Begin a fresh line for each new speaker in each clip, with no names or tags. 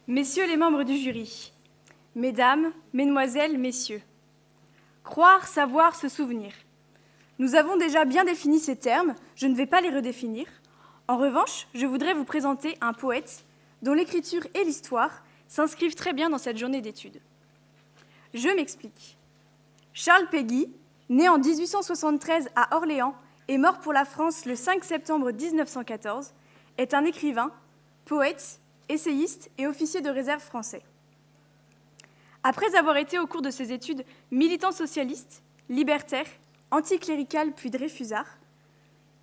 Messieurs les membres du jury, mesdames, mesdemoiselles, messieurs, croire, savoir, se souvenir. Nous avons déjà bien défini ces termes, je ne vais pas les redéfinir. En revanche, je voudrais vous présenter un poète dont l'écriture et l'histoire s'inscrivent très bien dans cette journée d'études. Je m'explique. Charles Péguy, né en 1873 à Orléans et mort pour la France le 5 septembre 1914, est un écrivain, poète, essayiste et officier de réserve français. Après avoir été au cours de ses études militant socialiste, libertaire, anticlérical puis dreyfusard,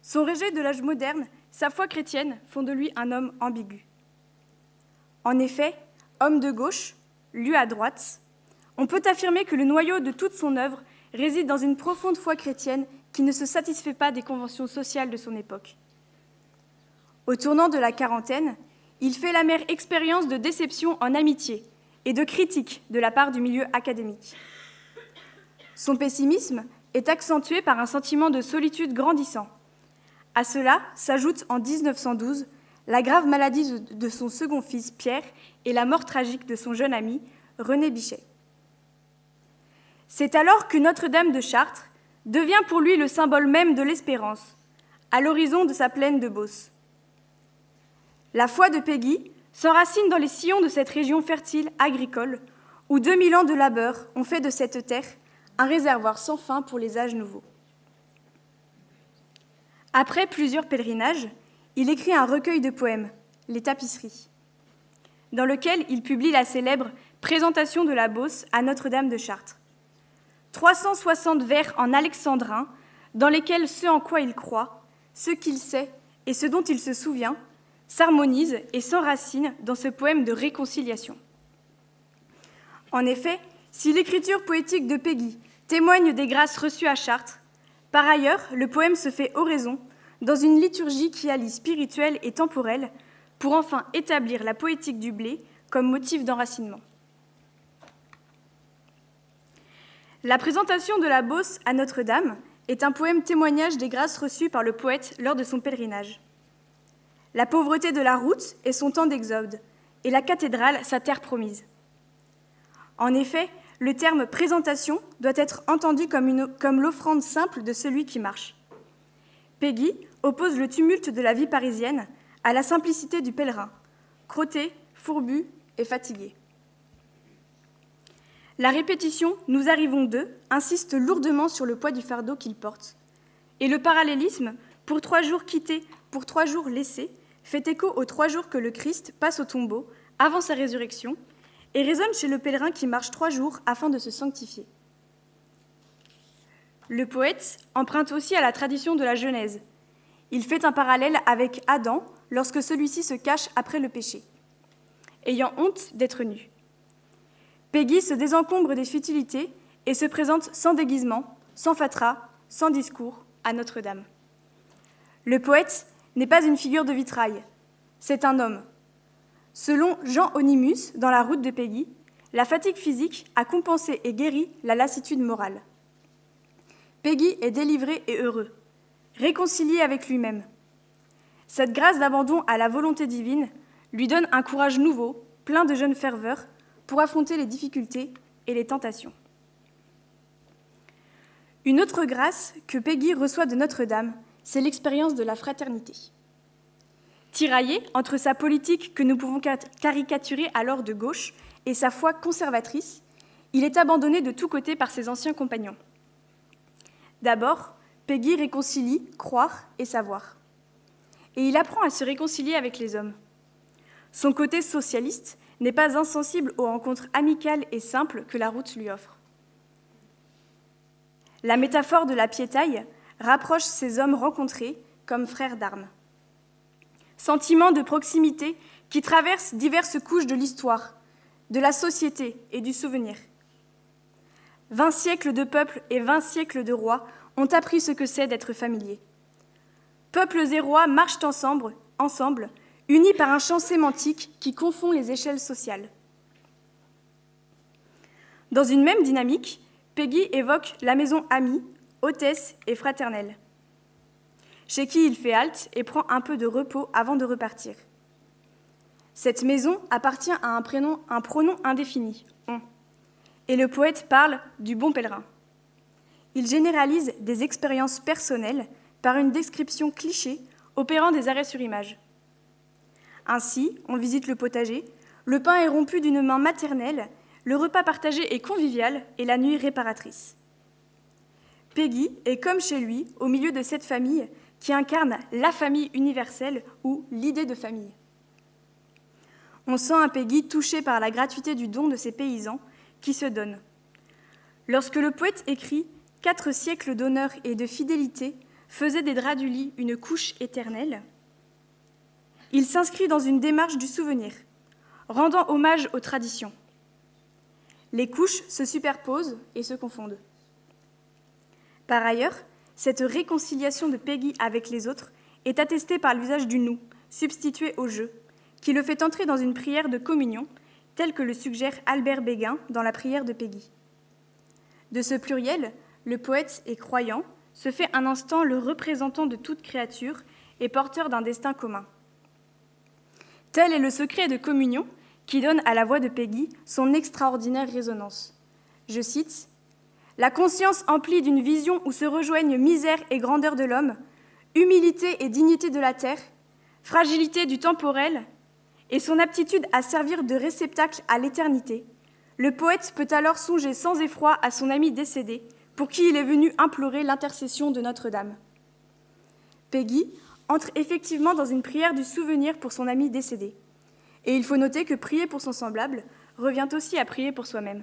son rejet de l'âge moderne, sa foi chrétienne font de lui un homme ambigu. En effet, homme de gauche, lu à droite, on peut affirmer que le noyau de toute son œuvre réside dans une profonde foi chrétienne qui ne se satisfait pas des conventions sociales de son époque. Au tournant de la quarantaine, il fait l'amère expérience de déception en amitié et de critique de la part du milieu académique. Son pessimisme est accentué par un sentiment de solitude grandissant. À cela s'ajoute en 1912 la grave maladie de son second fils Pierre et la mort tragique de son jeune ami René Bichet. C'est alors que Notre-Dame de Chartres devient pour lui le symbole même de l'espérance, à l'horizon de sa plaine de Beauce. La foi de Péguy s'enracine dans les sillons de cette région fertile agricole, où 2000 ans de labeur ont fait de cette terre un réservoir sans fin pour les âges nouveaux. Après plusieurs pèlerinages, il écrit un recueil de poèmes, Les Tapisseries, dans lequel il publie la célèbre Présentation de la Beauce à Notre-Dame de Chartres. 360 vers en alexandrin, dans lesquels ce en quoi il croit, ce qu'il sait et ce dont il se souvient, s'harmonisent et s'enracinent dans ce poème de réconciliation. En effet, si l'écriture poétique de Péguy témoigne des grâces reçues à Chartres, par ailleurs, le poème se fait oraison dans une liturgie qui allie spirituel et temporel pour enfin établir la poétique du blé comme motif d'enracinement. La présentation de la Beauce à Notre-Dame est un poème témoignage des grâces reçues par le poète lors de son pèlerinage. La pauvreté de la route est son temps d'exode, et la cathédrale sa terre promise. En effet, le terme « présentation » doit être entendu comme l'offrande simple de celui qui marche. Péguy oppose le tumulte de la vie parisienne à la simplicité du pèlerin, crotté, fourbu et fatigué. La répétition « nous arrivons d'eux » insiste lourdement sur le poids du fardeau qu'il porte. Et le parallélisme « pour 3 jours quittés, pour 3 jours laissés » fait écho aux 3 jours que le Christ passe au tombeau avant sa résurrection et résonne chez le pèlerin qui marche 3 jours afin de se sanctifier. Le poète emprunte aussi à la tradition de la Genèse. Il fait un parallèle avec Adam lorsque celui-ci se cache après le péché, ayant honte d'être nu. Péguy se désencombre des futilités et se présente sans déguisement, sans fatras, sans discours à Notre-Dame. Le poète n'est pas une figure de vitrail, c'est un homme. Selon Jean Onimus, dans La route de Péguy, la fatigue physique a compensé et guéri la lassitude morale. Péguy est délivré et heureux, réconcilié avec lui-même. Cette grâce d'abandon à la volonté divine lui donne un courage nouveau, plein de jeune ferveur, pour affronter les difficultés et les tentations. Une autre grâce que Péguy reçoit de Notre-Dame, c'est l'expérience de la fraternité. Tiraillé entre sa politique que nous pouvons caricaturer alors de gauche et sa foi conservatrice, il est abandonné de tous côtés par ses anciens compagnons. D'abord, Péguy réconcilie croire et savoir. Et il apprend à se réconcilier avec les hommes. Son côté socialiste n'est pas insensible aux rencontres amicales et simples que la route lui offre. La métaphore de la piétaille rapproche ces hommes rencontrés comme frères d'armes. Sentiment de proximité qui traverse diverses couches de l'histoire, de la société et du souvenir. 20 siècles de peuples et 20 siècles de rois ont appris ce que c'est d'être familier. Peuples et rois marchent ensemble, unis par un champ sémantique qui confond les échelles sociales. Dans une même dynamique, Péguy évoque la maison amie, hôtesse et fraternelle, chez qui il fait halte et prend un peu de repos avant de repartir. Cette maison appartient à un pronom indéfini, on. Et le poète parle du bon pèlerin. Il généralise des expériences personnelles par une description cliché opérant des arrêts sur image. Ainsi, on visite le potager, le pain est rompu d'une main maternelle, le repas partagé est convivial et la nuit réparatrice. Peggy est comme chez lui, au milieu de cette famille qui incarne la famille universelle ou l'idée de famille. On sent un Peggy touché par la gratuité du don de ces paysans qui se donnent. Lorsque le poète écrit « 4 siècles d'honneur et de fidélité faisaient des draps du lit une couche éternelle », il s'inscrit dans une démarche du souvenir, rendant hommage aux traditions. Les couches se superposent et se confondent. Par ailleurs, cette réconciliation de Peggy avec les autres est attestée par l'usage du « nous », substitué au « je », qui le fait entrer dans une prière de communion, telle que le suggère Albert Béguin dans la prière de Peggy. De ce pluriel, le poète et croyant se fait un instant le représentant de toute créature et porteur d'un destin commun. Tel est le secret de communion qui donne à la voix de Peggy son extraordinaire résonance. Je cite « La conscience emplie d'une vision où se rejoignent misère et grandeur de l'homme, humilité et dignité de la terre, fragilité du temporel, et son aptitude à servir de réceptacle à l'éternité, le poète peut alors songer sans effroi à son ami décédé, pour qui il est venu implorer l'intercession de Notre-Dame. » Peggy entre effectivement dans une prière du souvenir pour son ami décédé. Et il faut noter que prier pour son semblable revient aussi à prier pour soi-même.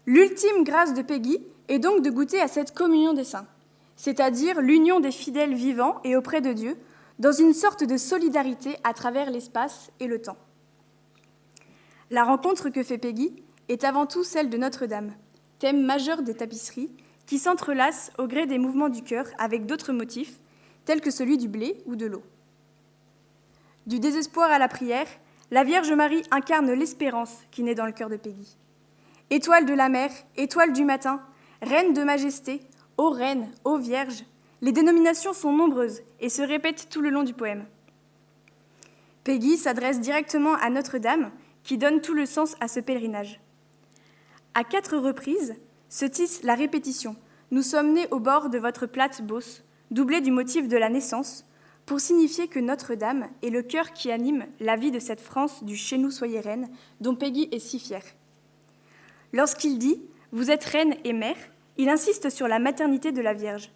L'ultime grâce de Peggy est donc de goûter à cette communion des saints, c'est-à-dire l'union des fidèles vivants et auprès de Dieu, dans une sorte de solidarité à travers l'espace et le temps. La rencontre que fait Peggy est avant tout celle de Notre-Dame, thème majeur des tapisseries, qui s'entrelacent au gré des mouvements du cœur avec d'autres motifs, tels que celui du blé ou de l'eau. Du désespoir à la prière, la Vierge Marie incarne l'espérance qui naît dans le cœur de Peggy. Étoile de la mer, étoile du matin, reine de majesté, ô reine, ô vierge, les dénominations sont nombreuses et se répètent tout le long du poème. Peggy s'adresse directement à Notre-Dame, qui donne tout le sens à ce pèlerinage. À 4 reprises se tisse la répétition « Nous sommes nés au bord de votre plate Beauce », doublée du motif de la naissance, pour signifier que Notre-Dame est le cœur qui anime la vie de cette France du « Chez nous soyez reine » dont Peggy est si fière. Lorsqu'il dit « Vous êtes reine et mère », il insiste sur la maternité de la Vierge.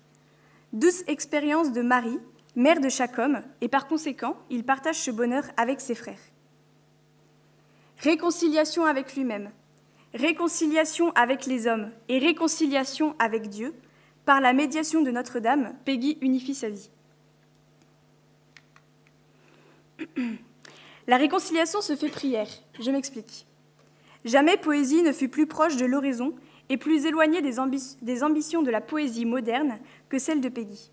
Douce expérience de Marie, mère de chaque homme, et par conséquent, il partage ce bonheur avec ses frères. Réconciliation avec lui-même, réconciliation avec les hommes et réconciliation avec Dieu, par la médiation de Notre-Dame, Peggy unifie sa vie. La réconciliation se fait prière, je m'explique. Jamais poésie ne fut plus proche de l'oraison et plus éloignée des ambitions de la poésie moderne que celle de Peggy.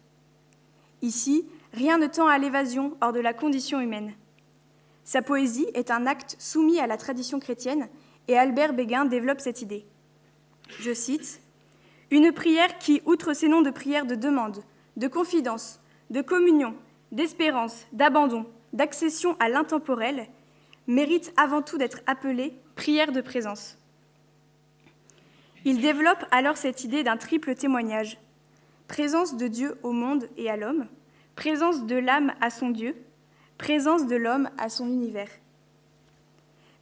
Ici, rien ne tend à l'évasion hors de la condition humaine. Sa poésie est un acte soumis à la tradition chrétienne et Albert Béguin développe cette idée. Je cite « Une prière qui, outre ses noms de prière de demande, de confidence, de communion, d'espérance, d'abandon, d'accession à l'intemporel, mérite avant tout d'être appelée prière de présence. » Il développe alors cette idée d'un triple témoignage, présence de Dieu au monde et à l'homme, présence de l'âme à son Dieu, présence de l'homme à son univers.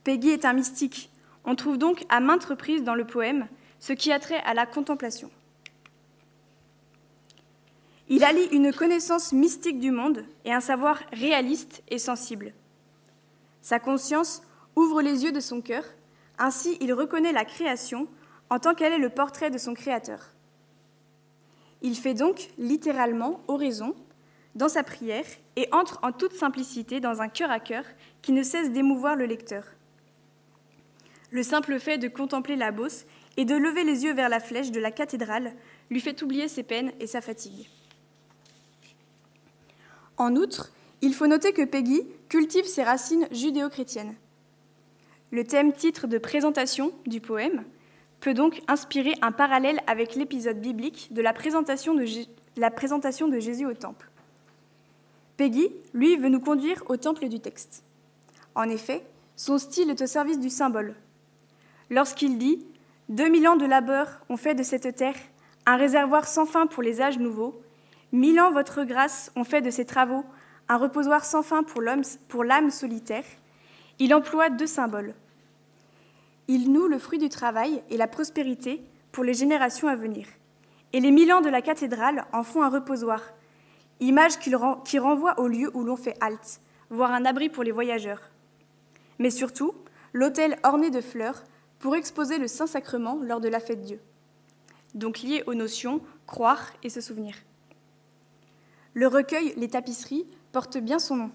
Peggy est un mystique. On trouve donc à maintes reprises dans le poème ce qui a trait à la contemplation. Il allie une connaissance mystique du monde et un savoir réaliste et sensible. Sa conscience ouvre les yeux de son cœur, ainsi il reconnaît la création en tant qu'elle est le portrait de son créateur. Il fait donc littéralement oraison dans sa prière et entre en toute simplicité dans un cœur à cœur qui ne cesse d'émouvoir le lecteur. Le simple fait de contempler la Beauce et de lever les yeux vers la flèche de la cathédrale lui fait oublier ses peines et sa fatigue. En outre, il faut noter que Peggy cultive ses racines judéo-chrétiennes. Le thème-titre de présentation du poème peut donc inspirer un parallèle avec l'épisode biblique de la présentation de Jésus au temple. Peggy, lui, veut nous conduire au temple du texte. En effet, son style est au service du symbole. Lorsqu'il dit « 2000 ans de labeur ont fait de cette terre un réservoir sans fin pour les âges nouveaux, 1000 ans votre grâce ont fait de ces travaux un reposoir sans fin pour l'âme solitaire », il emploie deux symboles. Il noue le fruit du travail et la prospérité pour les générations à venir. Et les 1000 ans de la cathédrale en font un reposoir, image qui renvoie au lieu où l'on fait halte, voire un abri pour les voyageurs. Mais surtout, l'autel orné de fleurs pour exposer le Saint-Sacrement lors de la fête Dieu, donc lié aux notions croire et se souvenir. Le recueil Les Tapisseries porte bien son nom,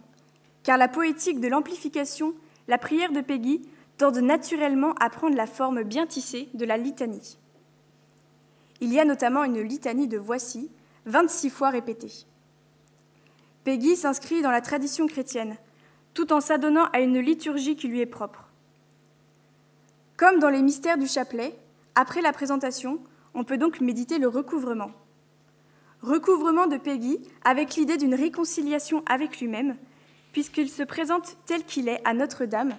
car la poétique de l'amplification, la prière de Peggy, torde naturellement à prendre la forme bien tissée de la litanie. Il y a notamment une litanie de Voici, 26 fois répétée. Peggy s'inscrit dans la tradition chrétienne, tout en s'adonnant à une liturgie qui lui est propre. Comme dans les mystères du chapelet, après la présentation, on peut donc méditer le recouvrement. Recouvrement de Peggy avec l'idée d'une réconciliation avec lui-même, puisqu'il se présente tel qu'il est à Notre-Dame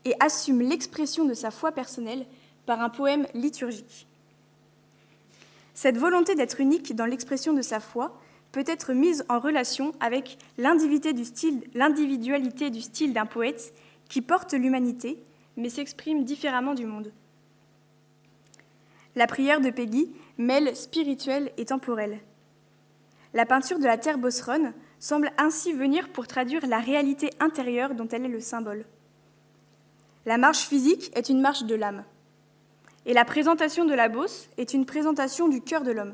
et assume l'expression de sa foi personnelle par un poème liturgique. Cette volonté d'être unique dans l'expression de sa foi peut être mise en relation avec l'individualité du style d'un poète qui porte l'humanité, mais s'exprime différemment du monde. La prière de Peggy mêle spirituel et temporel. La peinture de la terre beauceronne semble ainsi venir pour traduire la réalité intérieure dont elle est le symbole. La marche physique est une marche de l'âme. Et la présentation de la Beauce est une présentation du cœur de l'homme.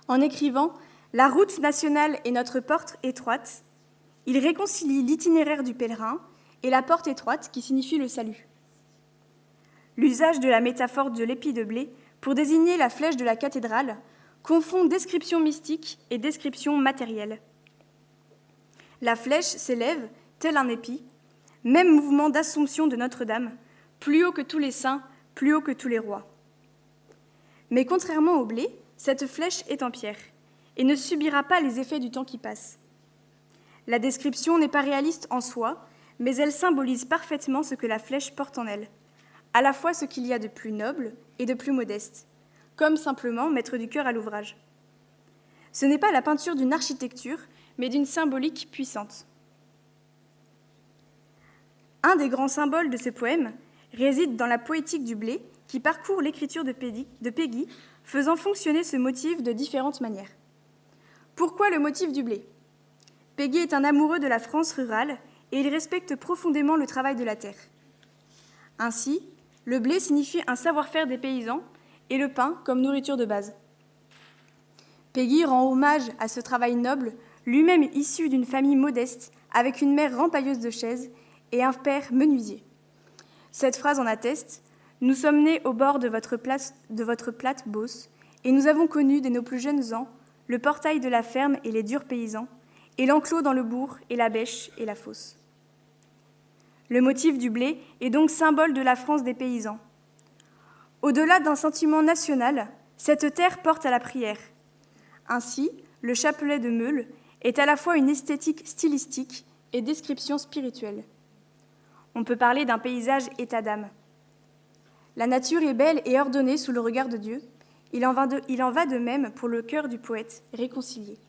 En écrivant « La route nationale est notre porte étroite », il réconcilie l'itinéraire du pèlerin et la porte étroite qui signifie le salut. L'usage de la métaphore de l'épi de blé pour désigner la flèche de la cathédrale confond description mystique et description matérielle. La flèche s'élève, tel un épi, même mouvement d'assomption de Notre-Dame, plus haut que tous les saints, plus haut que tous les rois. Mais contrairement au blé, cette flèche est en pierre et ne subira pas les effets du temps qui passe. La description n'est pas réaliste en soi, mais elle symbolise parfaitement ce que la flèche porte en elle, à la fois ce qu'il y a de plus noble et de plus modeste, comme simplement mettre du cœur à l'ouvrage. Ce n'est pas la peinture d'une architecture, mais d'une symbolique puissante. Un des grands symboles de ce poème réside dans la poétique du blé qui parcourt l'écriture de Peggy, faisant fonctionner ce motif de différentes manières. Pourquoi le motif du blé ? Peggy est un amoureux de la France rurale et il respecte profondément le travail de la terre. Ainsi, le blé signifie un savoir-faire des paysans et le pain comme nourriture de base. Peggy rend hommage à ce travail noble, lui-même issu d'une famille modeste, avec une mère rempailleuse de chaises et un père menuisier. Cette phrase en atteste : « Nous sommes nés au bord de votre plate Beauce, et nous avons connu dès nos plus jeunes ans le portail de la ferme et les durs paysans, et l'enclos dans le bourg et la bêche et la fosse. » Le motif du blé est donc symbole de la France des paysans. Au-delà d'un sentiment national, cette terre porte à la prière. Ainsi, le chapelet de Meule est à la fois une esthétique stylistique et description spirituelle. On peut parler d'un paysage état d'âme. La nature est belle et ordonnée sous le regard de Dieu. Il en va de même pour le cœur du poète réconcilié.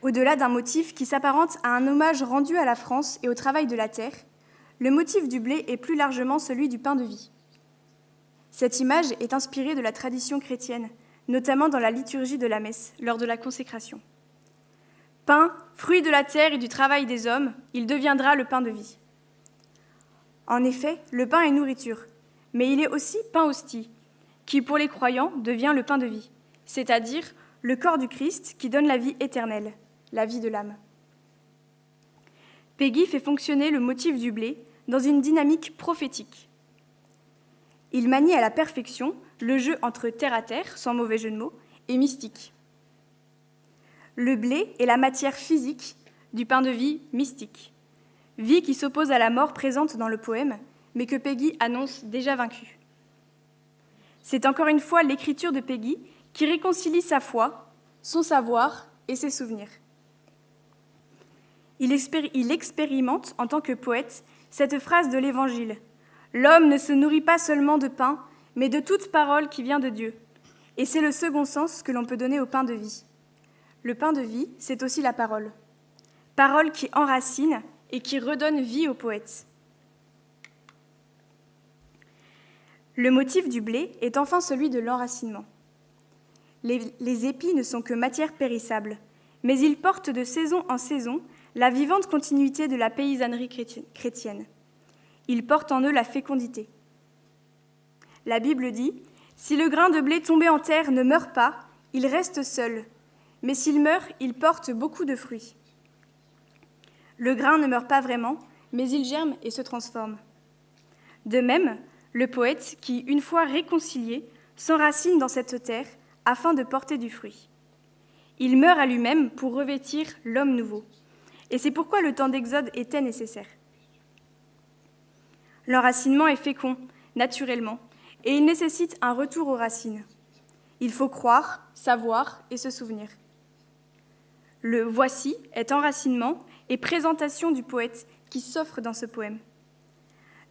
Au-delà d'un motif qui s'apparente à un hommage rendu à la France et au travail de la terre, le motif du blé est plus largement celui du pain de vie. Cette image est inspirée de la tradition chrétienne, notamment dans la liturgie de la messe, lors de la consécration. Pain, fruit de la terre et du travail des hommes, il deviendra le pain de vie. En effet, le pain est nourriture, mais il est aussi pain hostie, qui pour les croyants devient le pain de vie, c'est-à-dire le corps du Christ qui donne la vie éternelle, la vie de l'âme. Peggy fait fonctionner le motif du blé dans une dynamique prophétique. Il manie à la perfection le jeu entre terre à terre, sans mauvais jeu de mots, et mystique. Le blé est la matière physique du pain de vie mystique, vie qui s'oppose à la mort présente dans le poème, mais que Peggy annonce déjà vaincue. C'est encore une fois l'écriture de Peggy qui réconcilie sa foi, son savoir et ses souvenirs. Il expérimente, en tant que poète, cette phrase de l'Évangile. « L'homme ne se nourrit pas seulement de pain, mais de toute parole qui vient de Dieu. » Et c'est le second sens que l'on peut donner au pain de vie. Le pain de vie, c'est aussi la parole. Parole qui enracine et qui redonne vie au poète. Le motif du blé est enfin celui de l'enracinement. Les épis ne sont que matière périssable, mais ils portent de saison en saison la vivante continuité de la paysannerie chrétienne. Ils portent en eux la fécondité. La Bible dit « Si le grain de blé tombé en terre ne meurt pas, il reste seul, mais s'il meurt, il porte beaucoup de fruits. » Le grain ne meurt pas vraiment, mais il germe et se transforme. De même, le poète qui, une fois réconcilié, s'enracine dans cette terre afin de porter du fruit. Il meurt à lui-même pour revêtir l'homme nouveau. Et c'est pourquoi le temps d'Exode était nécessaire. L'enracinement est fécond, naturellement, et il nécessite un retour aux racines. Il faut croire, savoir et se souvenir. Le « voici » est enracinement et présentation du poète qui s'offre dans ce poème.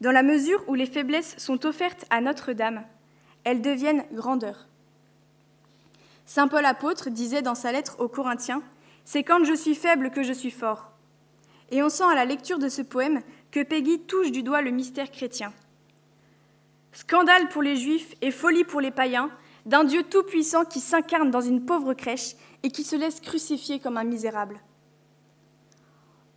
Dans la mesure où les faiblesses sont offertes à Notre-Dame, elles deviennent grandeur. Saint Paul apôtre disait dans sa lettre aux Corinthiens « C'est quand je suis faible que je suis fort ». Et on sent à la lecture de ce poème que Péguy touche du doigt le mystère chrétien. Scandale pour les Juifs et folie pour les païens, d'un Dieu tout-puissant qui s'incarne dans une pauvre crèche et qui se laisse crucifier comme un misérable.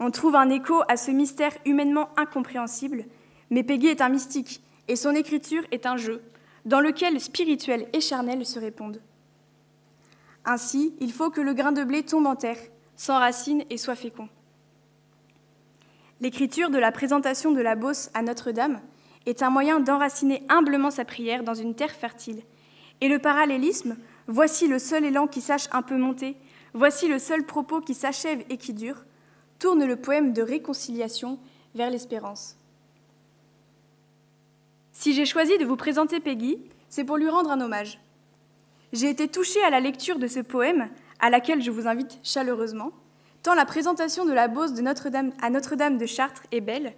On trouve un écho à ce mystère humainement incompréhensible, mais Péguy est un mystique et son écriture est un jeu dans lequel spirituel et charnel se répondent. Ainsi, il faut que le grain de blé tombe en terre, s'enracine et soit fécond. L'écriture de la présentation de la Beauce à Notre-Dame est un moyen d'enraciner humblement sa prière dans une terre fertile. Et le parallélisme, voici le seul élan qui sache un peu monter, voici le seul propos qui s'achève et qui dure, tourne le poème de réconciliation vers l'espérance. Si j'ai choisi de vous présenter Péguy, c'est pour lui rendre un hommage. J'ai été touchée à la lecture de ce poème, à laquelle je vous invite chaleureusement, tant la présentation de la Beauce de Notre-Dame à Notre-Dame de Chartres est belle,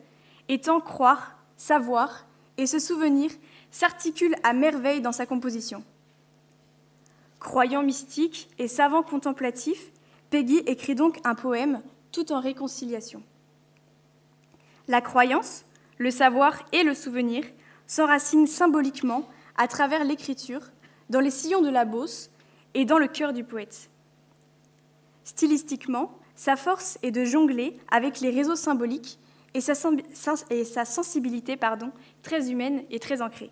et tant croire, savoir et se souvenir s'articulent à merveille dans sa composition. Croyant mystique et savant contemplatif, Péguy écrit donc un poème tout en réconciliation. La croyance, le savoir et le souvenir s'enracinent symboliquement à travers l'écriture, dans les sillons de la Beauce et dans le cœur du poète. Stylistiquement, sa force est de jongler avec les réseaux symboliques et sa sensibilité très humaine et très ancrée.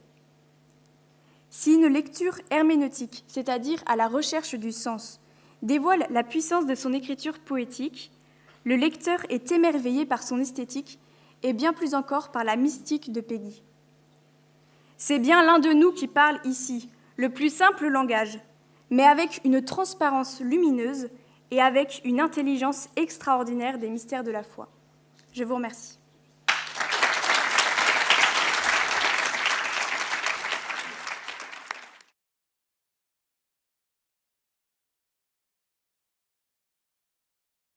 Si une lecture herméneutique, c'est-à-dire à la recherche du sens, dévoile la puissance de son écriture poétique, le lecteur est émerveillé par son esthétique et bien plus encore par la mystique de Péguy. C'est bien l'un de nous qui parle ici, le plus simple langage, mais avec une transparence lumineuse et avec une intelligence extraordinaire des mystères de la foi. Je vous remercie.